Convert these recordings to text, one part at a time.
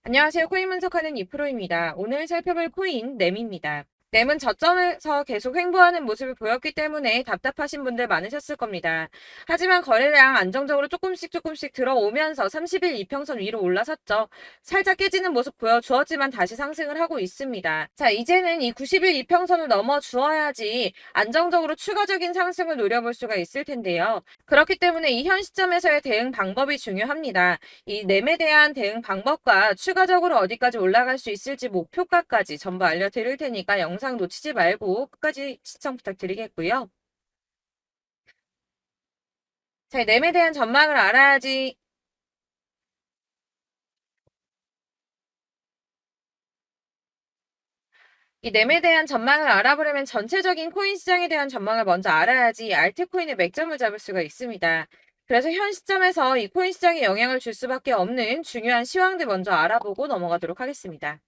안녕하세요. 코인 분석하는 이프로입니다. 오늘 살펴볼 코인 램입니다. 램은 저점에서 계속 횡보하는 모습을 보였기 때문에 답답하신 분들 많으셨을 겁니다. 하지만 거래량 안정적으로 조금씩 들어오면서 30일 이평선 위로 올라섰죠. 살짝 깨지는 모습 보여주었지만 다시 상승을 하고 있습니다. 자, 이제는 이 90일 이평선을 넘어 주어야지 안정적으로 추가적인 상승을 노려볼 수가 있을 텐데요. 그렇기 때문에 이 현 시점에서의 대응 방법이 중요합니다. 이 램에 대한 대응 방법과 추가적으로 어디까지 올라갈 수 있을지 목표가까지 전부 알려드릴 테니까 영상 놓치지 말고 끝까지 시청 부탁드리겠고요. 자, 이 램에 대한 전망을 알아야지. 이 램에 대한 전망을 알아보려면 전체적인 코인 시장에 대한 전망을 먼저 알아야지 알트코인의 맥점을 잡을 수가 있습니다. 그래서 현 시점에서 이 코인 시장에 영향을 줄 수밖에 없는 중요한 시황들 먼저 알아보고 넘어가도록 하겠습니다.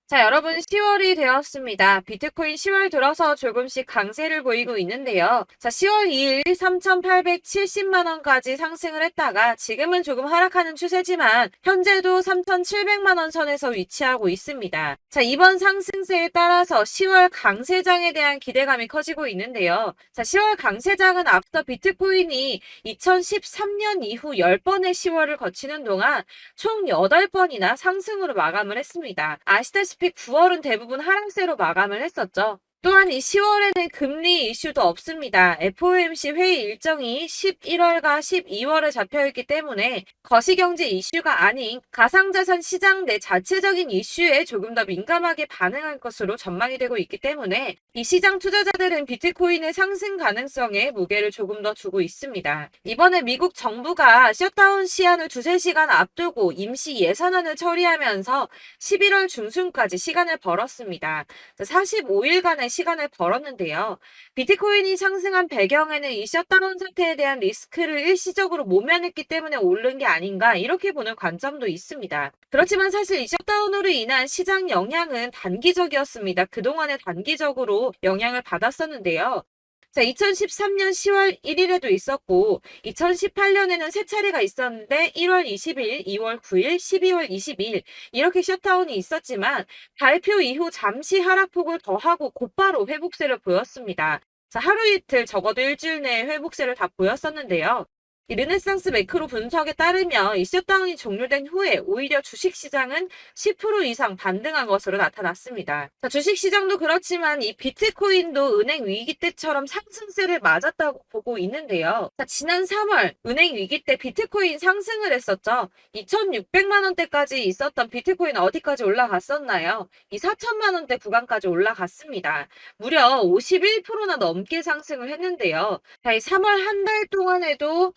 자, 여러분 10월이 되었습니다. 비트코인 10월 들어서 조금씩 강세를 보이고 있는데요. 자, 10월 2일 3,870만 원까지 상승을 했다가 지금은 조금 하락하는 추세지만 현재도 3,700만 원 선에서 위치하고 있습니다. 자, 이번 상승세에 따라서 10월 강세장에 대한 기대감이 커지고 있는데요. 자, 10월 강세장은 앞서 비트코인이 2013년 이후 10번의 10월을 거치는 동안 총 8번이나 상승으로 마감을 했습니다. 아시다시피 9월은 대부분 하락세로 마감을 했었죠. 또한 이 10월에는 금리 이슈도 없습니다. FOMC 회의 일정이 11월과 12월에 잡혀있기 때문에 거시경제 이슈가 아닌 가상자산 시장 내 자체적인 이슈에 조금 더 민감하게 반응할 것으로 전망이 되고 있기 때문에 이 시장 투자자들은 비트코인의 상승 가능성에 무게를 조금 더 두고 있습니다. 이번에 미국 정부가 셧다운 시한을 두세 시간 앞두고 임시 예산안을 처리하면서 11월 중순까지 시간을 벌었습니다. 45일간의 시간을 벌었는데요. 비트코인이 상승한 배경에는 이 셧다운 사태에 대한 리스크를 일시적으로 모면했기 때문에 오른 게 아닌가 이렇게 보는 관점도 있습니다. 그렇지만 사실 이 셧다운으로 인한 시장 영향은 단기적이었습니다. 그동안에 단기적으로 영향을 받았었는데요. 자, 2013년 10월 1일에도 있었고 2018년에는 세 차례가 있었는데 1월 20일, 2월 9일, 12월 22일 이렇게 셧다운이 있었지만 발표 이후 잠시 하락폭을 더하고 곧바로 회복세를 보였습니다. 자, 하루 이틀 적어도 일주일 내에 회복세를 다 보였었는데요. 이 르네상스 매크로 분석에 따르면 이 셧다운이 종료된 후에 오히려 주식시장은 10% 이상 반등한 것으로 나타났습니다. 자, 주식시장도 그렇지만 이 비트코인도 은행 위기 때처럼 상승세를 맞았다고 보고 있는데요. 자, 지난 3월 은행 위기 때 비트코인 상승을 했었죠. 2,600만 원대까지 있었던 비트코인 어디까지 올라갔었나요? 이 4천만 원대 구간까지 올라갔습니다. 무려 51%나 넘게 상승을 했는데요. 자, 이 3월 한 달 동안에도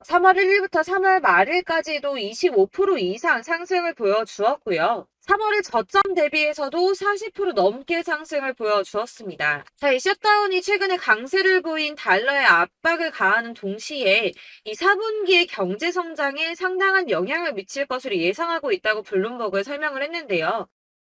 3월 1일부터 3월 말일까지도 25% 이상 상승을 보여주었고요. 3월의 저점 대비해서도 40% 넘게 상승을 보여주었습니다. 자, 이 셧다운이 최근에 강세를 보인 달러에 압박을 가하는 동시에 이 4분기의 경제 성장에 상당한 영향을 미칠 것으로 예상하고 있다고 블룸버그에 설명을 했는데요.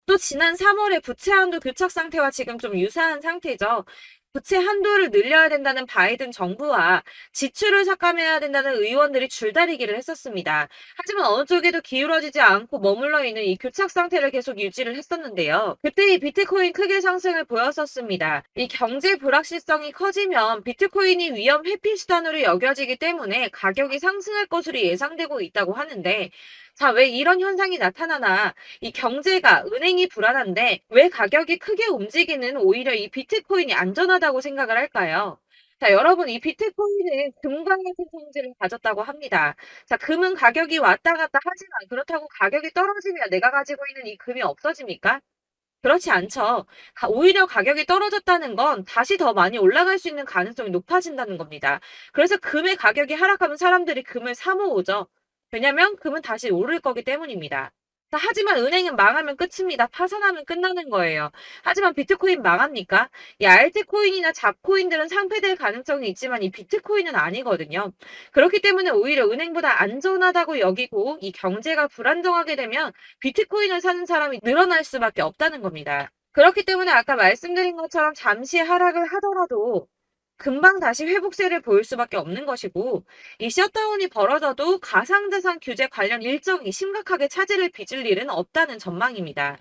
또 지난 3월에 부채 한도 교착 상태와 지금 좀 유사한 상태죠. 부채 한도를 늘려야 된다는 바이든 정부와 지출을 삭감해야 된다는 의원들이 줄다리기를 했었습니다. 하지만 어느 쪽에도 기울어지지 않고 머물러 있는 이 교착 상태를 계속 유지를 했었는데요. 그때 이 비트코인 크게 상승을 보였었습니다. 이 경제 불확실성이 커지면 비트코인이 위험 회피 수단으로 여겨지기 때문에 가격이 상승할 것으로 예상되고 있다고 하는데 자, 왜 이런 현상이 나타나나 이 경제가 은행이 불안한데 왜 가격이 크게 움직이는 오히려 이 비트코인이 안전하다고 생각을 할까요? 자, 여러분, 이 비트코인은 금과 같은 성질을 가졌다고 합니다. 자, 금은 가격이 왔다 갔다 하지만 그렇다고 가격이 떨어지면 내가 가지고 있는 이 금이 없어집니까? 그렇지 않죠. 오히려 가격이 떨어졌다는 건 다시 더 많이 올라갈 수 있는 가능성이 높아진다는 겁니다. 그래서 금의 가격이 하락하면 사람들이 금을 사 모으죠. 왜냐면 금은 다시 오를 거기 때문입니다. 자, 하지만 은행은 망하면 끝입니다. 파산하면 끝나는 거예요. 하지만 비트코인 망합니까? 이 알트코인이나 잡코인들은 상폐될 가능성이 있지만 이 비트코인은 아니거든요. 그렇기 때문에 오히려 은행보다 안전하다고 여기고 이 경제가 불안정하게 되면 비트코인을 사는 사람이 늘어날 수밖에 없다는 겁니다. 그렇기 때문에 아까 말씀드린 것처럼 잠시 하락을 하더라도 금방 다시 회복세를 보일 수밖에 없는 것이고, 이 셧다운이 벌어져도 가상자산 규제 관련 일정이 심각하게 차질을 빚을 일은 없다는 전망입니다.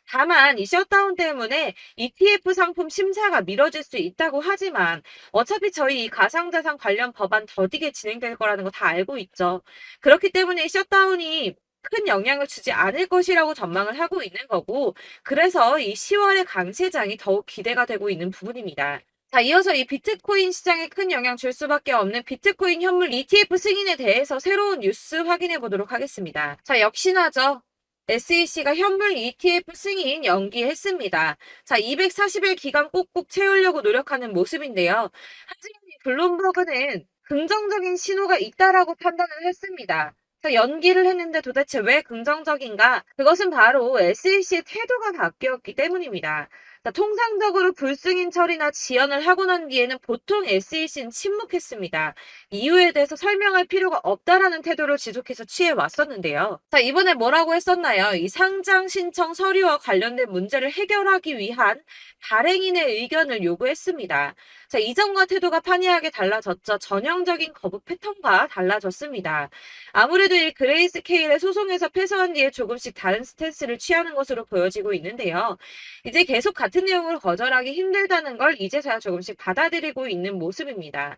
다만 이 셧다운 때문에 ETF 상품 심사가 미뤄질 수 있다고 하지만 어차피 저희 이 가상자산 관련 법안 더디게 진행될 거라는 거 다 알고 있죠. 그렇기 때문에 이 셧다운이 큰 영향을 주지 않을 것이라고 전망을 하고 있는 거고, 그래서 이 10월의 강세장이 더욱 기대가 되고 있는 부분입니다. 자, 이어서 이 비트코인 시장에 큰 영향 줄 수밖에 없는 비트코인 현물 ETF 승인에 대해서 새로운 뉴스 확인해 보도록 하겠습니다. 자, 역시나죠. SEC가 현물 ETF 승인 연기했습니다. 자, 240일 기간 꼭꼭 채우려고 노력하는 모습인데요. 하지만 이 블룸버그는 긍정적인 신호가 있다라고 판단을 했습니다. 자, 연기를 했는데 도대체 왜 긍정적인가? 그것은 바로 SEC의 태도가 바뀌었기 때문입니다. 자, 통상적으로 불승인 처리나 지연을 하고 난 뒤에는 보통 SEC는 침묵했습니다. 이유에 대해서 설명할 필요가 없다라는 태도를 지속해서 취해 왔었는데요. 자, 이번에 뭐라고 했었나요? 이 상장 신청 서류와 관련된 문제를 해결하기 위한 발행인의 의견을 요구했습니다. 자, 이전과 태도가 판이하게 달라졌죠. 전형적인 거부 패턴과 달라졌습니다. 아무래도 이 그레이스케일의 소송에서 패소한 뒤에 조금씩 다른 스탠스를 취하는 것으로 보여지고 있는데요. 이제 계속 같은 내용을 거절하기 힘들다는 걸 이제서야 조금씩 받아들이고 있는 모습입니다.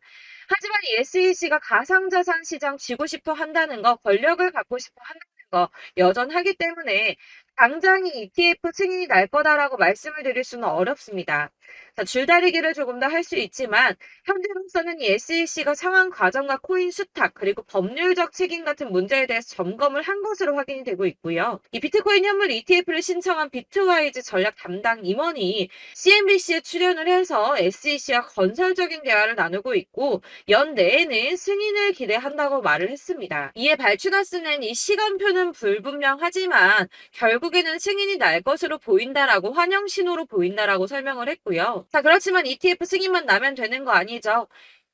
하지만 이 SEC가 가상자산 시장 쥐고 싶어 한다는 거, 권력을 갖고 싶어 한다는 거 여전하기 때문에 당장이 ETF 승인이 날 거다라고 말씀을 드릴 수는 어렵습니다. 자, 줄다리기를 조금 더 할 수 있지만 현재로서는 이 SEC가 상황 과정과 코인 수탁 그리고 법률적 책임 같은 문제에 대해서 점검을 한 것으로 확인이 되고 있고요. 이 비트코인 현물 ETF를 신청한 비트와이즈 전략 담당 임원이 CNBC에 출연을 해서 SEC와 건설적인 대화를 나누고 있고 연내에는 승인을 기대한다고 말을 했습니다. 이에 발추나스는 이 시간표는 불분명하지만 결국에는 승인이 날 것으로 보인다라고 환영 신호로 보인다라고 설명을 했고요. 자, 그렇지만 ETF 승인만 나면 되는 거 아니죠.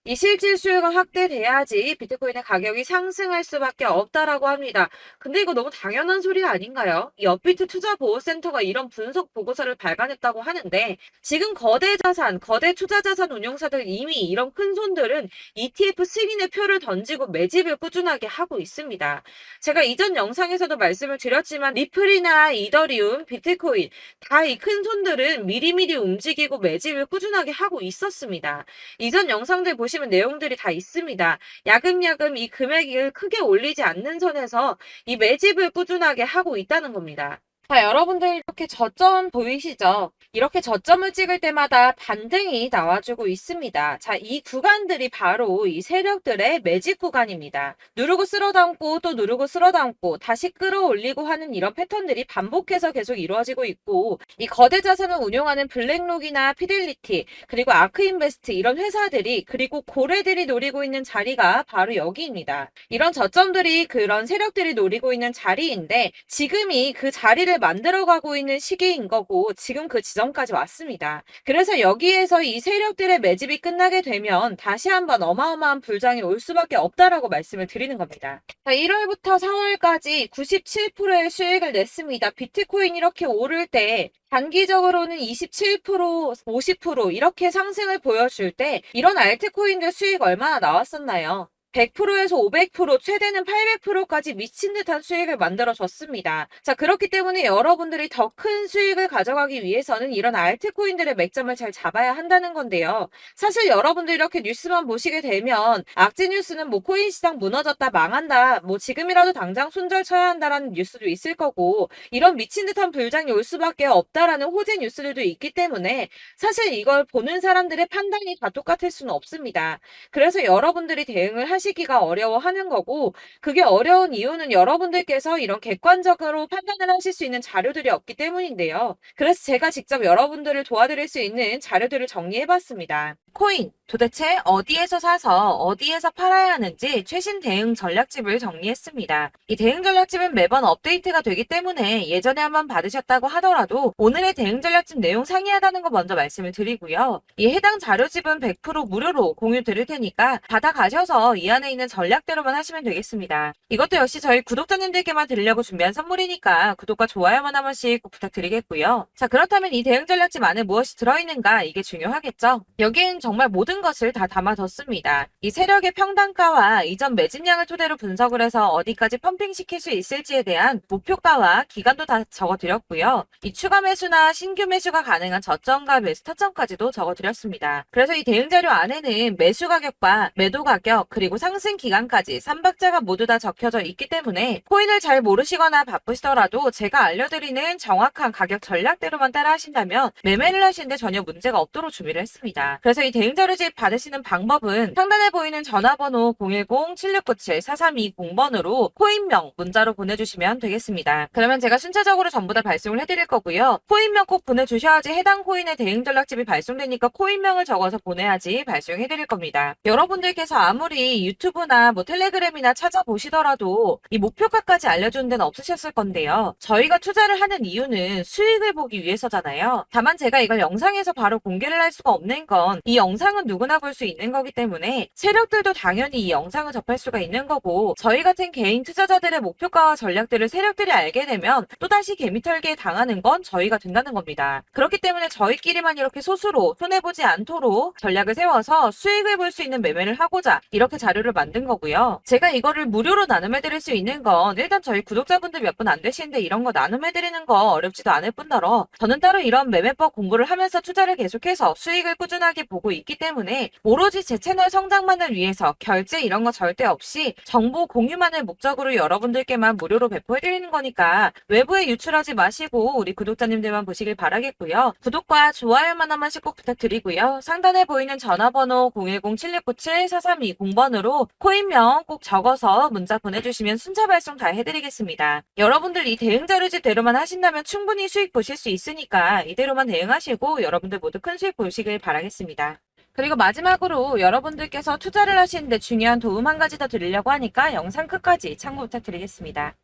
이 실질 수요가 확대돼야지 비트코인의 가격이 상승할 수밖에 없다라고 합니다. 근데 이거 너무 당연한 소리가 아닌가요? 이 업비트 투자보호센터가 이런 분석 보고서를 발간했다고 하는데 지금 거대 자산, 거대 투자자산 운용사들 이미 이런 큰 손들은 ETF 승인의 표를 던지고 매집을 꾸준하게 하고 있습니다. 제가 이전 영상에서도 말씀을 드렸지만 리플이나 이더리움, 비트코인 다 이 큰 손들은 미리미리 움직이고 매집을 꾸준하게 하고 있었습니다. 이전 영상들 보시면 내용들이 다 있습니다. 야금야금 이 금액을 크게 올리지 않는 선에서 이 매집을 꾸준하게 하고 있다는 겁니다. 자, 여러분들 이렇게 저점 보이시죠? 이렇게 저점을 찍을 때마다 반등이 나와주고 있습니다. 자, 이 구간들이 바로 이 세력들의 매집 구간입니다. 누르고 쓸어담고 또 누르고 쓸어담고 다시 끌어올리고 하는 이런 패턴들이 반복해서 계속 이루어지고 있고 이 거대 자산을 운용하는 블랙록이나 피델리티 그리고 아크인베스트 이런 회사들이 그리고 고래들이 노리고 있는 자리가 바로 여기입니다. 이런 저점들이 그런 세력들이 노리고 있는 자리인데 지금이 그 자리를 만들어가고 있는 시기인 거고 지금 그 지점까지 왔습니다. 그래서 여기에서 이 세력들의 매집이 끝나게 되면 다시 한번 어마어마한 불장이 올 수밖에 없다라고 말씀을 드리는 겁니다. 자, 1월부터 4월까지 97%의 수익을 냈습니다. 비트코인 이렇게 오를 때 단기적으로는 27%, 50% 이렇게 상승을 보여줄 때 이런 알트코인들 수익 얼마나 나왔었나요? 100%에서 500%, 최대는 800%까지 미친 듯한 수익을 만들어줬습니다. 자, 그렇기 때문에 여러분들이 더 큰 수익을 가져가기 위해서는 이런 알트코인들의 맥점을 잘 잡아야 한다는 건데요. 사실 여러분들 이렇게 뉴스만 보시게 되면 악재 뉴스는 뭐 코인 시장 무너졌다, 망한다, 뭐 지금이라도 당장 손절 쳐야 한다라는 뉴스도 있을 거고 이런 미친 듯한 불장이 올 수밖에 없다라는 호재 뉴스들도 있기 때문에 사실 이걸 보는 사람들의 판단이 다 똑같을 수는 없습니다. 그래서 여러분들이 대응을 하시기가 어려워하는 거고 그게 어려운 이유는 여러분들께서 이런 객관적으로 판단을 하실 수 있는 자료들이 없기 때문인데요. 그래서 제가 직접 여러분들을 도와드릴 수 있는 자료들을 정리해봤습니다. 코인 도대체 어디에서 사서 어디에서 팔아야 하는지 최신 대응 전략집을 정리했습니다. 이 대응 전략집은 매번 업데이트가 되기 때문에 예전에 한번 받으셨다고 하더라도 오늘의 대응 전략집 내용 상이하다는 거 먼저 말씀을 드리고요. 이 해당 자료집은 100% 무료로 공유 드릴 테니까 받아가셔서 이 안에 있는 전략대로만 하시면 되겠습니다. 이것도 역시 저희 구독자님들께만 드리려고 준비한 선물이니까 구독과 좋아요만 한 번씩 꼭 부탁드리겠고요. 자, 그렇다면 이 대응 전략집 안에 무엇이 들어있는가 이게 중요하겠죠. 여기엔 정말 모든 것을 다 담아뒀습니다. 이 세력의 평단가와 이전 매집량을 토대로 분석을 해서 어디까지 펌핑시킬 수 있을지에 대한 목표가와 기간도 다 적어드렸고요. 이 추가 매수나 신규 매수가 가능한 저점과 매수 타점까지도 적어드렸습니다. 그래서 이 대응자료 안에는 매수 가격과 매도 가격 그리고 상승 기간까지 3박자가 모두 다 적혀져 있기 때문에 코인을 잘 모르시거나 바쁘시더라도 제가 알려드리는 정확한 가격 전략대로만 따라 하신다면 매매를 하시는데 전혀 문제가 없도록 준비를 했습니다. 그래서 이 대응자료집 받으시는 방법은 상단에 보이는 전화번호 010-7697-4320번으로 코인명 문자로 보내주시면 되겠습니다. 그러면 제가 순차적으로 전부 다 발송을 해드릴 거고요. 코인명 꼭 보내주셔야지 해당 코인의 대응 전략집이 발송되니까 코인명을 적어서 보내야지 발송해드릴 겁니다. 여러분들께서 아무리 유튜브나 뭐 텔레그램이나 찾아보시더라도 이 목표가까지 알려주는 데는 없으셨을 건데요. 저희가 투자를 하는 이유는 수익을 보기 위해서잖아요. 다만 제가 이걸 영상에서 바로 공개를 할 수가 없는 건 이 영상은 누구나 볼 수 있는 거기 때문에 세력들도 당연히 이 영상을 접할 수가 있는 거고 저희 같은 개인 투자자들의 목표가와 전략들을 세력들이 알게 되면 또다시 개미털기에 당하는 건 저희가 된다는 겁니다. 그렇기 때문에 저희끼리만 이렇게 소수로 손해보지 않도록 전략을 세워서 수익을 볼 수 있는 매매를 하고자 이렇게 자료를 만든 거고요. 제가 이거를 무료로 나눔해드릴 수 있는 건 일단 저희 구독자분들 몇 분 안 되시는데 이런 거 나눔해드리는 거 어렵지도 않을 뿐더러 저는 따로 이런 매매법 공부를 하면서 투자를 계속해서 수익을 꾸준하게 보고 있기 때문에 오로지 제 채널 성장만을 위해서 결제 이런 거 절대 없이 정보 공유만을 목적으로 여러분들께만 무료로 배포해드리는 거니까 외부에 유출하지 마시고 우리 구독자님들만 보시길 바라겠고요. 구독과 좋아요만 한 번씩 꼭 부탁드리고요. 상단에 보이는 전화번호 010-7697-4320번으로 코인명 꼭 적어서 문자 보내주시면 순차 발송 다 해드리겠습니다. 여러분들 이 대응자료집대로만 하신다면 충분히 수익 보실 수 있으니까 이대로만 대응하시고 여러분들 모두 큰 수익 보시길 바라겠습니다. 그리고 마지막으로 여러분들께서 투자를 하시는데 중요한 도움 한 가지 더 드리려고 하니까 영상 끝까지 참고 부탁드리겠습니다.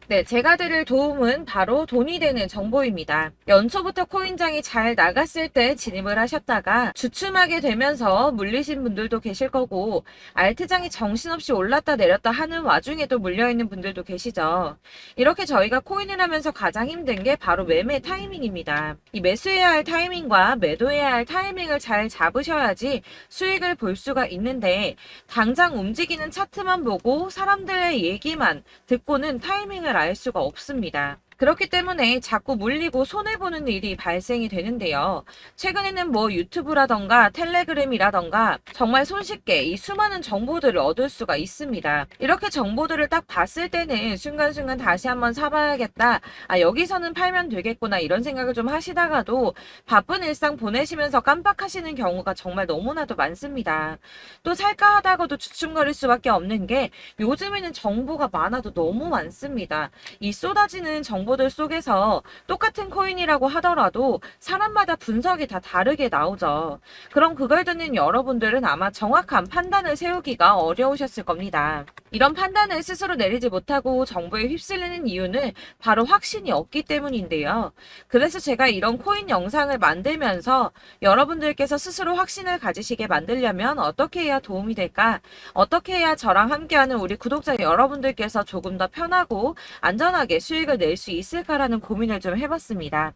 네, 제가 드릴 도움은 바로 돈이 되는 정보입니다. 연초부터 코인장이 잘 나갔을 때 진입을 하셨다가 주춤하게 되면서 물리신 분들도 계실 거고 알트장이 정신없이 올랐다 내렸다 하는 와중에도 물려있는 분들도 계시죠. 이렇게 저희가 코인을 하면서 가장 힘든 게 바로 매매 타이밍입니다. 이 매수해야 할 타이밍과 매도해야 할 타이밍을 잘 잡으셔야지 수익을 볼 수가 있는데 당장 움직이는 차트만 보고 사람들의 얘기만 듣고는 타이밍을 알 수가 없습니다. 그렇기 때문에 자꾸 물리고 손해보는 일이 발생이 되는데요. 최근에는 뭐 유튜브라던가 텔레그램이라던가 정말 손쉽게 이 수많은 정보들을 얻을 수가 있습니다. 이렇게 정보들을 딱 봤을 때는 순간순간 다시 한번 사봐야겠다. 아, 여기서는 팔면 되겠구나 이런 생각을 좀 하시다가도 바쁜 일상 보내시면서 깜빡하시는 경우가 정말 너무나도 많습니다. 또 살까 하다가도 주춤거릴 수밖에 없는 게 요즘에는 정보가 많아도 너무 많습니다. 이 쏟아지는 정보들 속에서 똑같은 코인이라고 하더라도 사람마다 분석이 다 다르게 나오죠. 그럼 그걸 듣는 여러분들은 아마 정확한 판단을 세우기가 어려우셨을 겁니다. 이런 판단을 스스로 내리지 못하고 정보에 휩쓸리는 이유는 바로 확신이 없기 때문인데요. 그래서 제가 이런 코인 영상을 만들면서 여러분들께서 스스로 확신을 가지시게 만들려면 어떻게 해야 도움이 될까? 어떻게 해야 저랑 함께하는 우리 구독자 여러분들께서 조금 더 편하고 안전하게 수익을 낼 수 있을까라는 고민을 좀 해봤습니다.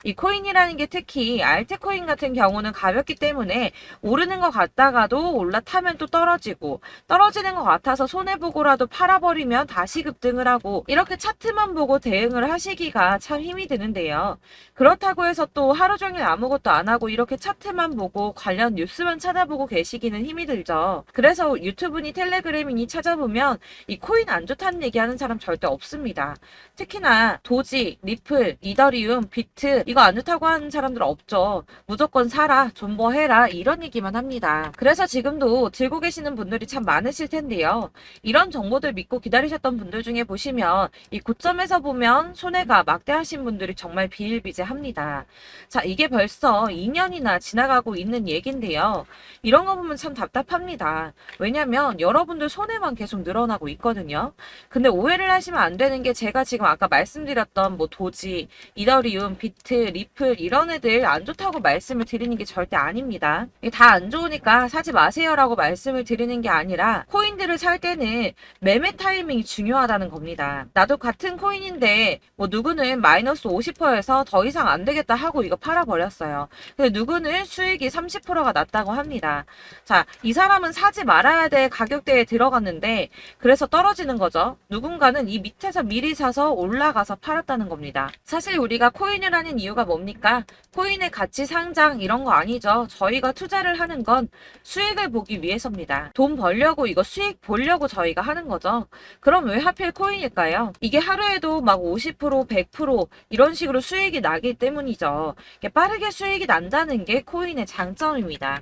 이 코인이라는 게 특히 알트코인 같은 경우는 가볍기 때문에 오르는 것 같다가도 올라타면 또 떨어지고 떨어지는 것 같아서 손해보고라도 팔아버리면 다시 급등을 하고 이렇게 차트만 보고 대응을 하시기가 참 힘이 드는데요. 그렇다고 해서 또 하루 종일 아무것도 안 하고 이렇게 차트만 보고 관련 뉴스만 찾아보고 계시기는 힘이 들죠. 그래서 유튜브니 텔레그램이니 찾아보면 이 코인 안 좋다는 얘기하는 사람 절대 없습니다. 특히나 도지, 리플, 이더리움, 비트 이거 안 좋다고 하는 사람들 없죠. 무조건 사라, 존버해라 이런 얘기만 합니다. 그래서 지금도 들고 계시는 분들이 참 많으실 텐데요. 이런 정보들 믿고 기다리셨던 분들 중에 보시면 이 고점에서 보면 손해가 막대하신 분들이 정말 비일비재합니다. 자, 이게 벌써 2년이나 지나가고 있는 얘긴데요. 이런 거 보면 참 답답합니다. 왜냐면 여러분들 손해만 계속 늘어나고 있거든요. 근데 오해를 하시면 안 되는 게 제가 지금 아까 말씀드린 말씀드렸던 뭐 도지, 이더리움, 비트, 리플 이런 애들 안 좋다고 말씀을 드리는 게 절대 아닙니다. 이게 다 안 좋으니까 사지 마세요라고 말씀을 드리는 게 아니라 코인들을 살 때는 매매 타이밍이 중요하다는 겁니다. 나도 같은 코인인데 뭐 누구는 마이너스 50%에서 더 이상 안 되겠다 하고 이거 팔아버렸어요. 근데 누구는 수익이 30%가 났다고 합니다. 자, 이 사람은 사지 말아야 될 가격대에 들어갔는데 그래서 떨어지는 거죠. 누군가는 이 밑에서 미리 사서 올라가서 팔았다는 겁니다. 사실 우리가 코인을 하는 이유가 뭡니까? 코인의 가치 상장 이런 거 아니죠. 저희가 투자를 하는 건 수익을 보기 위해서입니다. 돈 벌려고 이거 수익 보려고 저희가 하는 거죠. 그럼 왜 하필 코인일까요? 이게 하루에도 막 50%, 100% 이런 식으로 수익이 나기 때문이죠. 빠르게 수익이 난다는 게 코인의 장점입니다.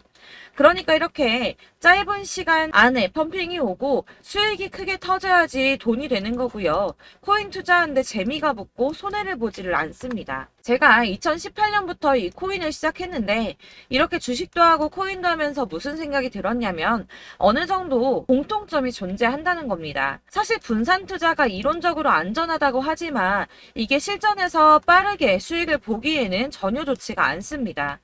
그러니까 이렇게 짧은 시간 안에 펌핑이 오고 수익이 크게 터져야지 돈이 되는 거고요. 코인 투자하는데 재미가 붙고 손해를 보지를 않습니다. 제가 2018년부터 이 코인을 시작했는데 이렇게 주식도 하고 코인도 하면서 무슨 생각이 들었냐면 어느 정도 공통점이 존재한다는 겁니다. 사실 분산 투자가 이론적으로 안전하다고 하지만 이게 실전에서 빠르게 수익을 보기에는 전혀 좋지가 않습니다.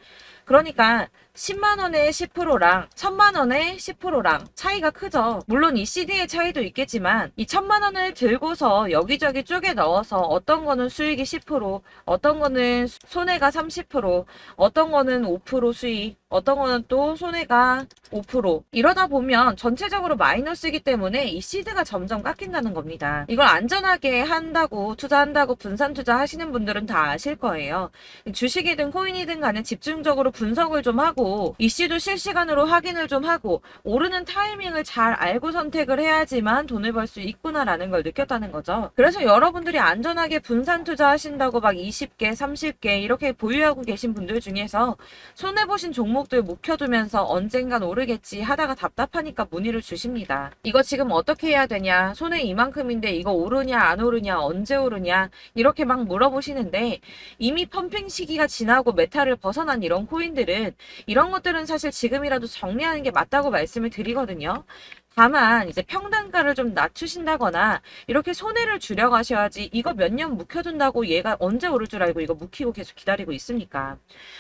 그러니까 10만 원의 10%랑 1000만 원의 10%랑 차이가 크죠. 물론 이 CD의 차이도 있겠지만 이 1000만 원을 들고서 여기저기 쪼개 넣어서 어떤 거는 수익이 10%, 어떤 거는 손해가 30%, 어떤 거는 5% 수익, 어떤 거는 또 손해가 5%. 이러다 보면 전체적으로 마이너스이기 때문에 이 시드가 점점 깎인다는 겁니다. 이걸 안전하게 한다고 투자한다고 분산 투자하시는 분들은 다 아실 거예요. 주식이든 코인이든 간에 집중적으로 분석을 좀 하고 이슈도 실시간으로 확인을 좀 하고 오르는 타이밍을 잘 알고 선택을 해야지만 돈을 벌 수 있구나라는 걸 느꼈다는 거죠. 그래서 여러분들이 안전하게 분산 투자하신다고 막 20개, 30개 이렇게 보유하고 계신 분들 중에서 손해보신 종목들 묵혀두면서 언젠간 오르겠지 하다가 답답하니까 문의를 주십니다. 이거 지금 어떻게 해야 되냐? 손해 이만큼인데 이거 오르냐 안 오르냐 언제 오르냐 이렇게 막 물어보시는데 이미 펌핑 시기가 지나고 메타를 벗어난 이런 코인들은 이런 것들은 사실 지금이라도 정리하는 게 맞다고 말씀을 드리거든요. 다만 이제 평단가를 좀 낮추신다거나 이렇게 손해를 줄여가셔야지 이거 몇 년 묵혀둔다고 얘가 언제 오를 줄 알고 이거 묵히고 계속 기다리고 있습니까?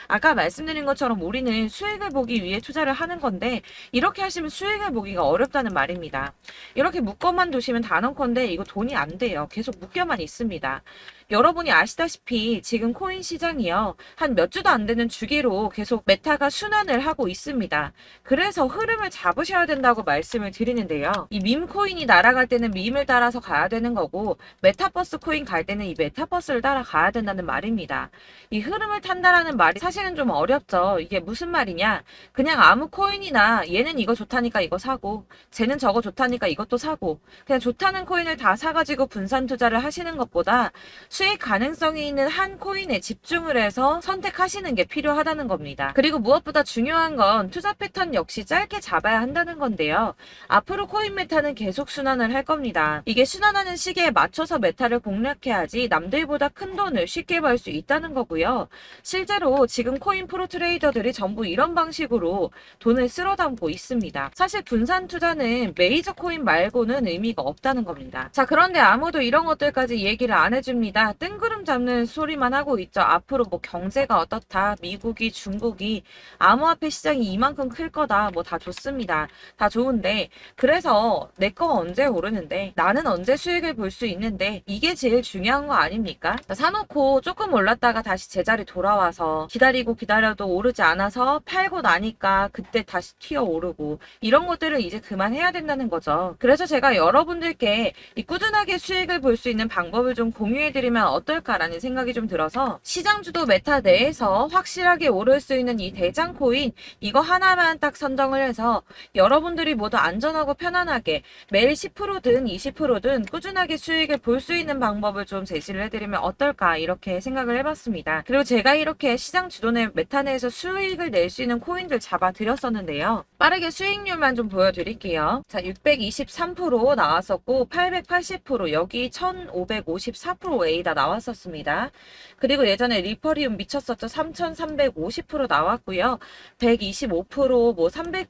아까 말씀드린 것처럼 우리는 수익을 보기 위해 투자를 하는 건데 이렇게 하시면 수익을 보기가 어렵다는 말입니다. 이렇게 묶어만 두시면 단언컨대 이거 돈이 안 돼요. 계속 묶여만 있습니다. 여러분이 아시다시피 지금 코인 시장이요. 한 몇 주도 안 되는 주기로 계속 메타가 순환을 하고 있습니다. 그래서 흐름을 잡으셔야 된다고 말씀을 드리는데요. 이 밈 코인이 날아갈 때는 밈을 따라서 가야 되는 거고 메타버스 코인 갈 때는 이 메타버스를 따라가야 된다는 말입니다. 이 흐름을 탄다라는 말이 사실은 좀 어렵죠. 이게 무슨 말이냐? 그냥 아무 코인이나 얘는 이거 좋다니까 이거 사고 쟤는 저거 좋다니까 이것도 사고 그냥 좋다는 코인을 다 사가지고 분산 투자를 하시는 것보다 수익 가능성이 있는 한 코인에 집중을 해서 선택하시는 게 필요하다는 겁니다. 그리고 무엇보다 중요한 건 투자 패턴 역시 짧게 잡아야 한다는 건데요. 앞으로 코인 메타는 계속 순환을 할 겁니다. 이게 순환하는 시기에 맞춰서 메타를 공략해야지 남들보다 큰 돈을 쉽게 벌 수 있다는 거고요. 실제로 지금 코인 프로 트레이더들이 전부 이런 방식으로 돈을 쓸어 담고 있습니다. 사실 분산 투자는 메이저 코인 말고는 의미가 없다는 겁니다. 자, 그런데 아무도 이런 것들까지 얘기를 안 해줍니다. 뜬구름 잡는 소리만 하고 있죠. 앞으로 뭐 경제가 어떻다, 미국이, 중국이, 암호화폐 시장이 이만큼 클 거다, 뭐 다 좋습니다. 다 좋은데 그래서 내 거 언제 오르는데 나는 언제 수익을 볼 수 있는데 이게 제일 중요한 거 아닙니까? 사놓고 조금 올랐다가 다시 제자리 돌아와서 기다리고 기다려도 오르지 않아서 팔고 나니까 그때 다시 튀어 오르고 이런 것들을 이제 그만해야 된다는 거죠. 그래서 제가 여러분들께 이 꾸준하게 수익을 볼 수 있는 방법을 좀 공유해드리면 어떨까라는 생각이 좀 들어서 시장주도 메타 내에서 확실하게 오를 수 있는 이 대장 코인 이거 하나만 딱 선정을 해서 여러분들이 모두 안전하고 편안하게 매일 10%든 20%든 꾸준하게 수익을 볼 수 있는 방법을 좀 제시를 해드리면 어떨까 이렇게 생각을 해봤습니다. 그리고 제가 이렇게 시장 주도내 메타 내에서 수익을 낼 수 있는 코인들 잡아드렸었는데요. 빠르게 수익률만 좀 보여드릴게요. 자, 623% 나왔었고 880% 여기 1554% A 다 나왔었습니다. 그리고 예전에 리퍼리움 미쳤었죠. 3,350% 나왔고요. 125%, 뭐 300%,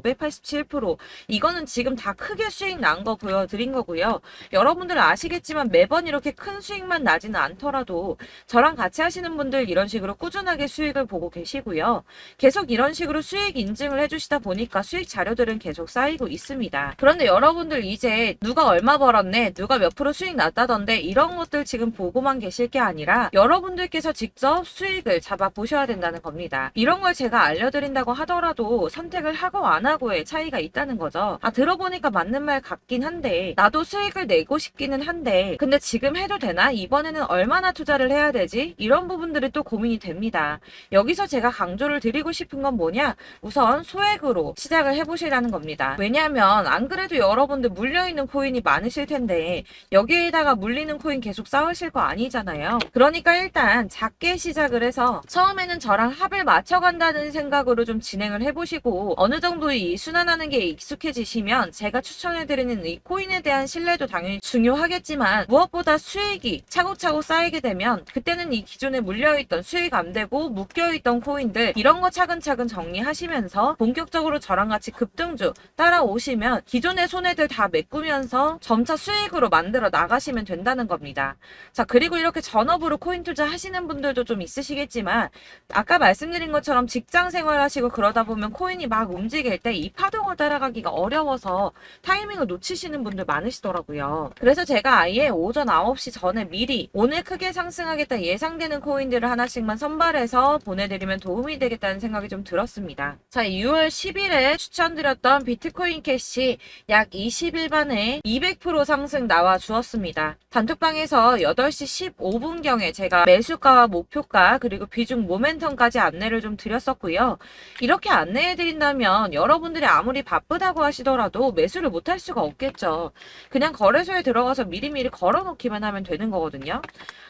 587%. 이거는 지금 다 크게 수익 난 거 보여드린 거고요. 여러분들 아시겠지만 매번 이렇게 큰 수익만 나지는 않더라도 저랑 같이 하시는 분들 이런 식으로 꾸준하게 수익을 보고 계시고요. 계속 이런 식으로 수익 인증을 해주시다 보니까 수익 자료들은 계속 쌓이고 있습니다. 그런데 여러분들 이제 누가 얼마 벌었네, 누가 몇 프로 수익 났다던데 이런 것들 지금 보고만 계실 게 아니라 여러분들께서 직접 수익을 잡아 보셔야 된다는 겁니다. 이런 걸 제가 알려드린다고 하더라도 선택을 하고 안 하고의 차이가 있다는 거죠. 들어보니까 맞는 말 같긴 한데 나도 수익을 내고 싶기는 한데 근데 지금 해도 되나? 이번에는 얼마나 투자를 해야 되지? 이런 부분들이 또 고민이 됩니다. 여기서 제가 강조를 드리고 싶은 건 뭐냐? 우선 소액으로 시작을 해보시라는 겁니다. 왜냐하면 안 그래도 여러분들 물려있는 코인이 많으실 텐데 여기에다가 물리는 코인 계속 쌓으실 거 아니잖아요. 그러니까 일단 작게 시작을 해서 처음에는 저랑 합을 맞춰간다는 생각으로 좀 진행을 해보시고 어느 정도 이 순환하는 게 익숙해지시면 제가 추천해드리는 이 코인에 대한 신뢰도 당연히 중요하겠지만 무엇보다 수익이 차곡차곡 쌓이게 되면 그때는 이 기존에 물려있던 수익 안 되고 묶여있던 코인들 이런 거 차근차근 정리하시면서 본격적으로 저랑 같이 급등주 따라오시면 기존의 손해들 다 메꾸면서 점차 수익으로 만들어 나가시면 된다는 겁니다. 자, 그리고 이렇게 전업으로 코인 투자 하시는 분들도 좀 있으시겠지만 아까 말씀드린 것처럼 직장 생활하시고 그러다 보면 코인이 막 움직일 때 이 파동을 따라가기가 어려워서 타이밍을 놓치시는 분들 많으시더라고요. 그래서 제가 아예 오전 9시 전에 미리 오늘 크게 상승하겠다 예상되는 코인들을 하나씩만 선발해서 보내드리면 도움이 되겠다는 생각이 좀 들었습니다. 자, 6월 10일에 추천드렸던 비트코인 캐시 약 20일 만에 200% 상승 나와 주었습니다. 단톡방에서 8시 15분경에 제가 매수가와 목표가 그리고 비중 모멘텀까지 안내를 좀 드렸었고요. 이렇게 안내해드린다면 여러분들이 아무리 바쁘다고 하시더라도 매수를 못할 수가 없겠죠. 그냥 거래소에 들어가서 미리미리 걸어놓기만 하면 되는 거거든요.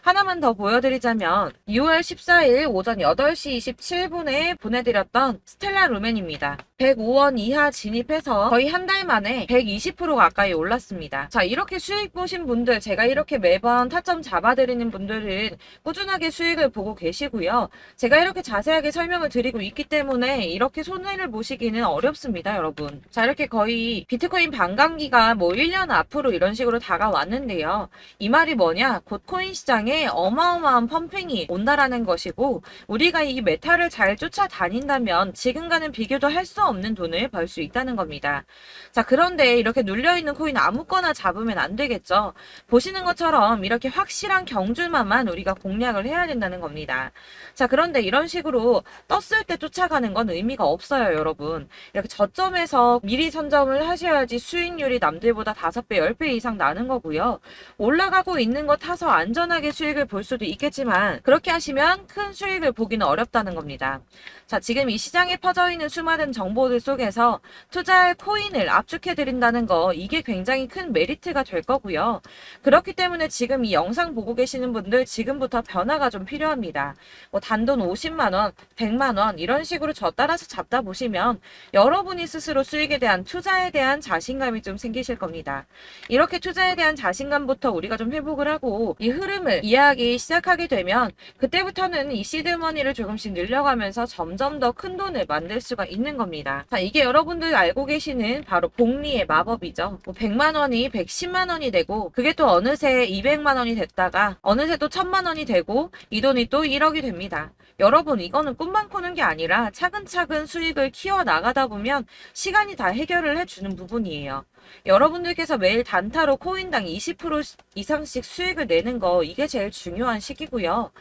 하나만 더 보여드리자면 6월 14일 오전 8시 27분에 보내드렸던 스텔라 루멘입니다. 105원 이하 진입해서 거의 한 달 만에 120% 가까이 올랐습니다. 자, 이렇게 수익 보신 분들, 제가 이렇게 매번 타점 잡아드리는 분들은 꾸준하게 수익을 보고 계시고요. 제가 이렇게 자세하게 설명을 드리고 있기 때문에 이렇게 손해를 보시기는 어렵습니다, 여러분. 자, 이렇게 거의 비트코인 반감기가 뭐 1년 앞으로 이런 식으로 다가왔는데요. 이 말이 뭐냐? 곧 코인 시장에 어마어마한 펌핑이 온다라는 것이고 우리가 이 메타를 잘 쫓아다닌다면 지금과는 비교도 할 수 없는 돈을 벌 수 있다는 겁니다. 자, 그런데 이렇게 눌려있는 코인 아무거나 잡으면 안 되겠죠. 보시는 것처럼 이렇게 확실한 경주만만 우리가 공략을 해야 된다는 겁니다. 자, 그런데 이런 식으로 떴을 때 쫓아가는 건 의미가 없어요, 여러분. 이렇게 저점에서 미리 선점을 하셔야지 수익률이 남들보다 5배, 10배 이상 나는 거고요. 올라가고 있는 거 타서 안전하게 수익을 볼 수도 있겠지만 그렇게 하시면 큰 수익을 보기는 어렵다는 겁니다. 자, 지금 이 시장에 퍼져 있는 수많은 정보들 속에서 투자할 코인을 압축해드린다는 거 이게 굉장히 큰 메리트가 될 거고요. 그렇기 때문에 지금 이 영상 보고 계시는 분들 지금부터 변화가 좀 필요합니다. 뭐 단돈 50만원, 100만원 이런 식으로 저 따라서 잡다 보시면 여러분이 스스로 수익에 대한 투자에 대한 자신감이 좀 생기실 겁니다. 이렇게 투자에 대한 자신감부터 우리가 좀 회복을 하고 이 흐름을 이해하기 시작하게 되면 그때부터는 이 시드머니를 조금씩 늘려가면서 점점 더 큰 돈을 만들 수가 있는 겁니다. 자, 이게 여러분들 알고 계시는 바로 복리의 마법이죠. 뭐 100만원이 110만원이 되고 그게 또 어느새 200만원이 됐다가 어느새 또 1000만원이 되고 이 돈이 또 1억이 됩니다. 여러분, 이거는 꿈만 꾸는 게 아니라 차근차근 수익을 키워나가다 보면 시간이 다 해결을 해주는 부분이에요. 여러분들께서 매일 단타로 코인당 20% 이상씩 수익을 내는 거 이게 제일 중요한 시기고요.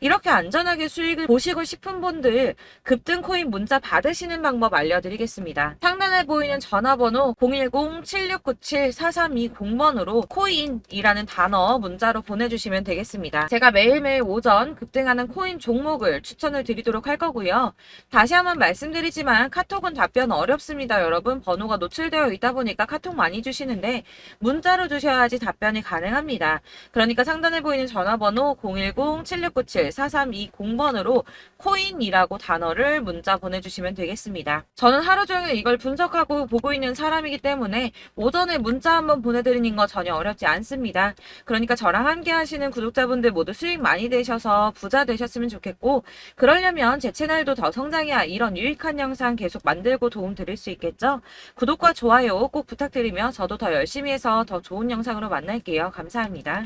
이렇게 안전하게 수익을 보시고 싶은 분들 급등 코인 문자 받으시는 방법 알려드리겠습니다. 상단에 보이는 전화번호 010-7697-4320번으로 코인이라는 단어 문자로 보내주시면 되겠습니다. 제가 매일매일 오전 급등하는 코인 종목을 추천을 드리도록 할 거고요. 다시 한번 말씀드리지만 카톡은 답변 어렵습니다. 여러분, 번호가 노출되어 있다 보니까 카톡 카톡 많이 주시는데 문자로 주셔야지 답변이 가능합니다. 그러니까 상단에 보이는 전화번호 010-7697-4320번으로 코인이라고 단어를 문자 보내주시면 되겠습니다. 저는 하루 종일 이걸 분석하고 보고 있는 사람이기 때문에 오전에 문자 한번 보내드리는 거 전혀 어렵지 않습니다. 그러니까 저랑 함께 하시는 구독자분들 모두 수익 많이 되셔서 부자 되셨으면 좋겠고, 그러려면 제 채널도 더 성장해야 이런 유익한 영상 계속 만들고 도움 드릴 수 있겠죠? 구독과 좋아요 꼭 부탁드리며 저도 더 열심히 해서 더 좋은 영상으로 만날게요. 감사합니다.